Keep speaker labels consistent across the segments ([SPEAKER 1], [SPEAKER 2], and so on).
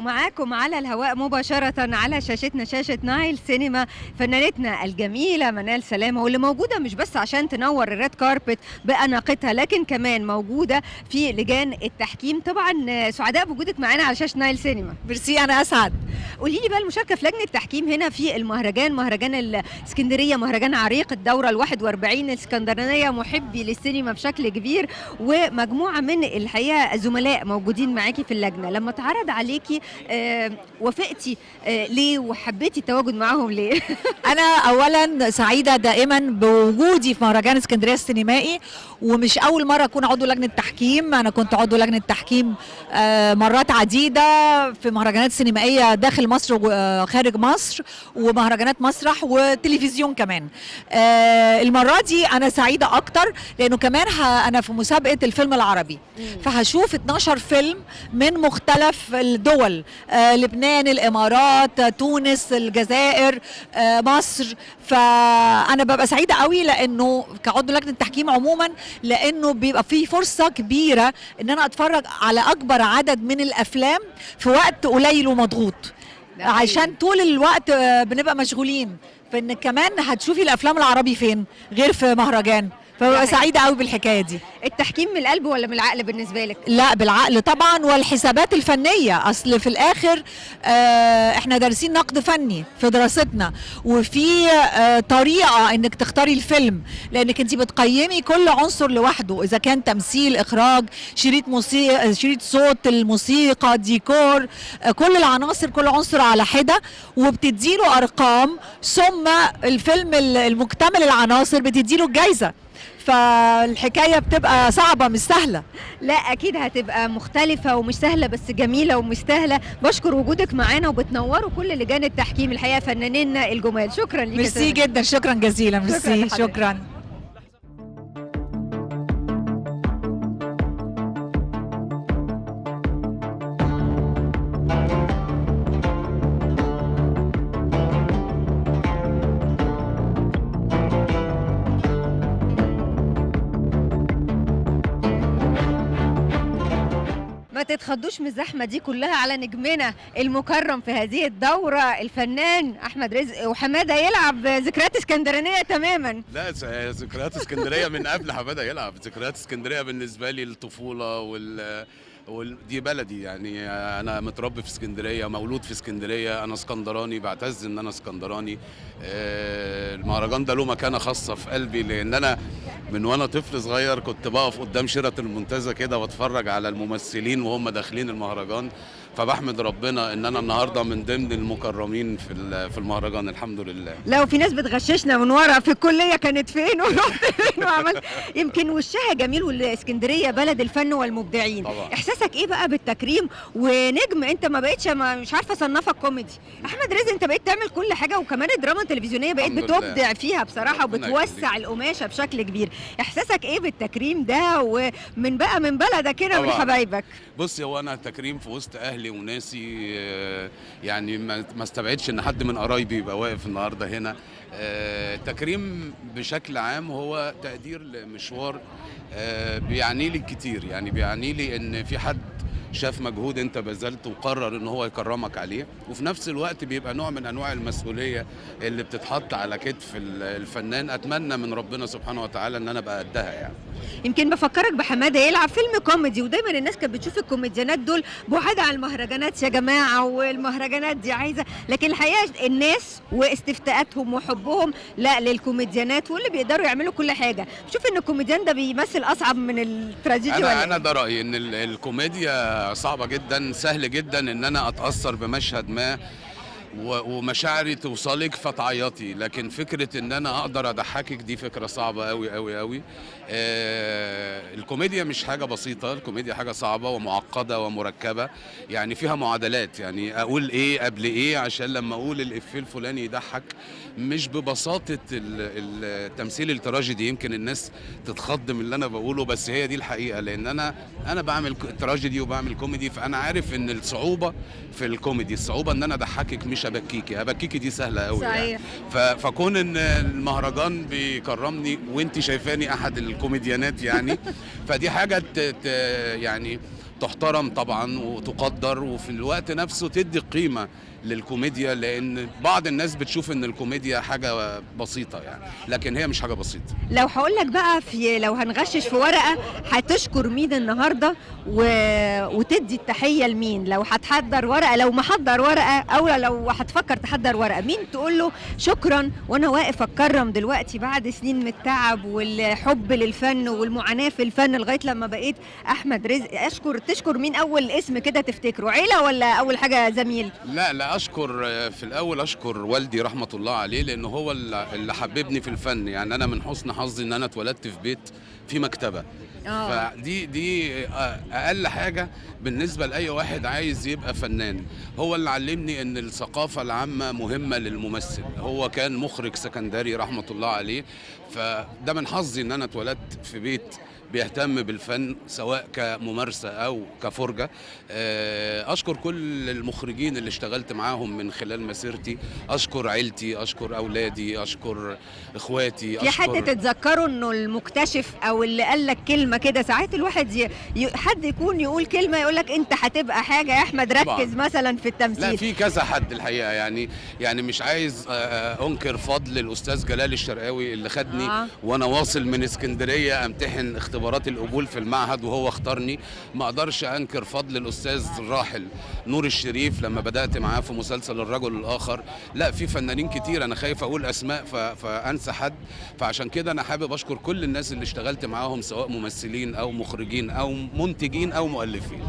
[SPEAKER 1] ومعاكم على الهواء مباشرة على شاشتنا شاشة نايل سينما فنانتنا الجميلة منال سلامة، واللي موجودة مش بس عشان تنور الريد كاربت بأناقتها لكن كمان موجودة في لجان التحكيم. طبعا سعداء بوجودك معانا على شاشة نايل سينما.
[SPEAKER 2] ميرسي، أنا أسعد.
[SPEAKER 1] قولي لي بقى المشاركة في لجنة التحكيم هنا في المهرجان، مهرجان الاسكندرية، مهرجان عريق الدورة ال41 الاسكندرانية، محبي للسينما بشكل كبير، ومجموعة من الحقيقة زملاء موجودين معاكي في اللجنة. لما اتعرض عليكي وافقتي ليه وحبيتي التواجد معاهم ليه؟
[SPEAKER 2] أنا أولا سعيدة دائما بوجودي في مهرجان اسكندرية السينمائي، ومش أول مرة أكون عضو لجنة تحكيم. أنا كنت عضو لجنة تحكيم مرات عديدة في مهرجانات سينمائية داخل مصر وخارج مصر، ومهرجانات مسرح وتلفزيون كمان. المرة دي أنا سعيدة أكتر لأنه كمان أنا في مسابقة الفيلم العربي، فهشوف 12 فيلم من مختلف الدول، لبنان، الإمارات، تونس، الجزائر، مصر. فأنا ببقى سعيدة قوي لأنه كعضو لجنة التحكيم عموما، لأنه بيبقى فيه فرصة كبيرة إن أنا أتفرج على أكبر عدد من الأفلام في وقت قليل ومضغوط، عشان طول الوقت بنبقى مشغولين. فإن كمان هتشوفي الأفلام العربي فين غير في مهرجان، فببقى سعيدة قوي بالحكاية دي.
[SPEAKER 1] التحكيم من القلب ولا من العقل بالنسبة لك؟
[SPEAKER 2] لا، بالعقل طبعا، والحسابات الفنية. أصل في الآخر احنا دارسين نقد فني في دراستنا، وفي طريقة انك تختاري الفيلم، لانك انت بتقيمي كل عنصر لوحده، اذا كان تمثيل، اخراج، شريط موسيقى، شريط صوت، الموسيقى، ديكور، كل العناصر، كل عنصر على حدة، وبتديله ارقام، ثم الفيلم المكتمل العناصر بتديله الجايزة. فالحكاية بتبقى صعبة مش سهلة.
[SPEAKER 1] لا أكيد هتبقى مختلفة ومش سهلة، بس جميلة ومستاهلة. بشكر وجودك معانا وبتنوروا كل لجان التحكيم الحقيقة، فنانينا الجمال. شكرا ليك.
[SPEAKER 2] ميرسي جدا، شكرا جزيلا. ميرسي، شكرا.
[SPEAKER 1] ما تتخضوش من الزحمه دي كلها على نجمنا المكرم في هذه الدوره الفنان احمد رزق، وحماده يلعب ذكريات اسكندرانيه تماما.
[SPEAKER 3] لا، ذكريات اسكندريه من قبل حماده يلعب. ذكريات اسكندريه بالنسبه لي الطفوله دي بلدي يعني. انا متربي في اسكندريه، مولود في اسكندريه، انا اسكندراني، بعتز ان انا اسكندراني. المهرجان ده له مكانه خاصه في قلبي، لان انا من وانا طفل صغير كنت بقف قدام شيرة المنتزه كده واتفرج على الممثلين وهم داخلين المهرجان. فبحمد ربنا ان انا النهارده من ضمن المكرمين في المهرجان، الحمد لله.
[SPEAKER 1] لو في ناس بتغششنا من ورا في الكليه كانت فين ورحت فين وعملت، يمكن وشها جميل، والاسكندريه بلد الفن والمبدعين.
[SPEAKER 3] طبعا.
[SPEAKER 1] احساسك ايه بقى بالتكريم ونجم؟ انت ما بقتش مش عارفه اصنفك كوميدي. احمد رزق انت بقيت تعمل كل حاجه، وكمان الدراما التلفزيونيه بقيت بتبدع فيها بصراحه، وبتوسع القماشه بشكل كبير. احساسك ايه بالتكريم ده ومن بقى من بلدك هنا من حبايبك؟
[SPEAKER 3] بصي، هو انا تكريم في وسط اهلي وناسي، يعني ما استبعدش ان حد من قرايبي يبقى واقف النهارده هنا. التكريم بشكل عام هو تقدير لمشوار بيعني لي كتير، يعني بيعني لي ان في حد شاف مجهود انت بذلت وقرر ان هو يكرمك عليه، وفي نفس الوقت بيبقى نوع من انواع المسؤوليه اللي بتتحط على كتف الفنان. اتمنى من ربنا سبحانه وتعالى ان انا ابقى قدها يعني.
[SPEAKER 1] يمكن بفكرك بحماده يلعب فيلم كوميدي، ودايما الناس كانت بتشوف الكوميديانات دول بعاد عن المهرجانات يا جماعه، والمهرجانات دي عايزه، لكن الحقيقه الناس واستفتاءاتهم وحبهم لا للكوميديانات، واللي بيقدروا يعملوا كل حاجه. شوف ان الكوميديان ده بيمثل اصعب من التراجيدي ولا
[SPEAKER 3] انا ده رايي، ان الكوميديا صعبه جدا. سهل جدا ان انا اتاثر بمشهد ما ومشاعري توصلك فتعيطي، لكن فكره ان انا اقدر اضحكك دي فكره صعبه قوي قوي قوي. الكوميديا مش حاجه بسيطه، الكوميديا حاجه صعبه ومعقده ومركبه، يعني فيها معادلات. يعني اقول ايه قبل ايه عشان لما اقول الافيه الفلاني يضحك، مش ببساطه التمثيل التراجيدي. يمكن الناس تتخض من اللي انا بقوله، بس هي دي الحقيقه، لان انا بعمل تراجيدي وبعمل كوميدي، فانا عارف ان الصعوبه في الكوميدي، الصعوبه ان انا اضحكك مش ابكيكي دي سهله قوي.
[SPEAKER 1] صحيح.
[SPEAKER 3] يعني فكون ان المهرجان بيكرمني وانت شايفاني احد الكوميديانات يعني، فدي حاجه يعني تحترم طبعا وتقدر، وفي الوقت نفسه تدي قيمة للكوميديا، لان بعض الناس بتشوف ان الكوميديا حاجة بسيطة يعني، لكن هي مش حاجة بسيطة.
[SPEAKER 1] لو هقول لك بقى لو هنغشش في ورقه هتشكر مين النهارده وتدي التحيه لمين؟ لو هتحضر ورقه، لو محضر ورقه، او لو هتفكر تحضر ورقه، مين تقول له شكرا وانا واقف اتكرم دلوقتي بعد سنين من التعب والحب للفن والمعاناه في الفن لغايه لما بقيت احمد رزق؟ تشكر مين اول اسم كده تفتكره؟ عيله ولا اول حاجه زميل؟
[SPEAKER 3] لا اشكر في الاول، اشكر والدي رحمه الله عليه، لانه هو اللي حببني في الفن. يعني انا من حسن حظي ان انا اتولدت في بيت في مكتبه. فدي اقل حاجه بالنسبه لاي واحد عايز يبقى فنان. هو اللي علمني ان الثقافه العامه مهمه للممثل. هو كان مخرج سكندري رحمه الله عليه، فده من حظي ان انا اتولدت في بيت بيهتم بالفن سواء كممارسة أو كفرجة. أشكر كل المخرجين اللي اشتغلت معاهم من خلال مسيرتي، أشكر عيلتي، أشكر أولادي، أشكر إخواتي.
[SPEAKER 1] في حد تتذكروا إنه المكتشف أو اللي قال لك كلمة كده؟ ساعات الواحد حد يكون يقول كلمة يقول لك أنت هتبقى حاجة يا أحمد، ركز طبعا مثلا في التمثيل.
[SPEAKER 3] لا، في كذا حد الحقيقة، يعني مش عايز أنكر فضل الأستاذ جلال الشرقاوي اللي خدني وأنا واصل من اسكندرية أمتحن اختبارات القبول في المعهد وهو اختارني. ما اقدرش انكر فضل الاستاذ الراحل نور الشريف لما بدات معاه في مسلسل الرجل الاخر. لا، في فنانين كتير انا خايف اقول اسماء فانسى حد، فعشان كده انا حابب اشكر كل الناس اللي اشتغلت معاهم سواء ممثلين او مخرجين او منتجين او مؤلفين.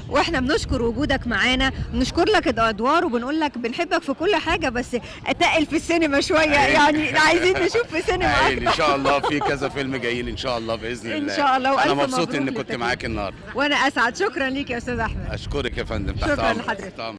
[SPEAKER 1] واحنا بنشكر وجودك معانا، بنشكر لك الادوار وبنقول لك بنحبك في كل حاجه، بس اتقل في السينما شويه يعني عايزين نشوف في سينما اكتر.
[SPEAKER 3] ان شاء الله في كذا فيلم جايين ان شاء الله باذن الله.
[SPEAKER 1] ان شاء الله.
[SPEAKER 3] انا مبسوط اني كنت معاك النهارده.
[SPEAKER 1] وانا اسعد. شكرا ليك يا استاذ احمد.
[SPEAKER 3] اشكرك يا فندم.
[SPEAKER 1] شكرا لحضرتك.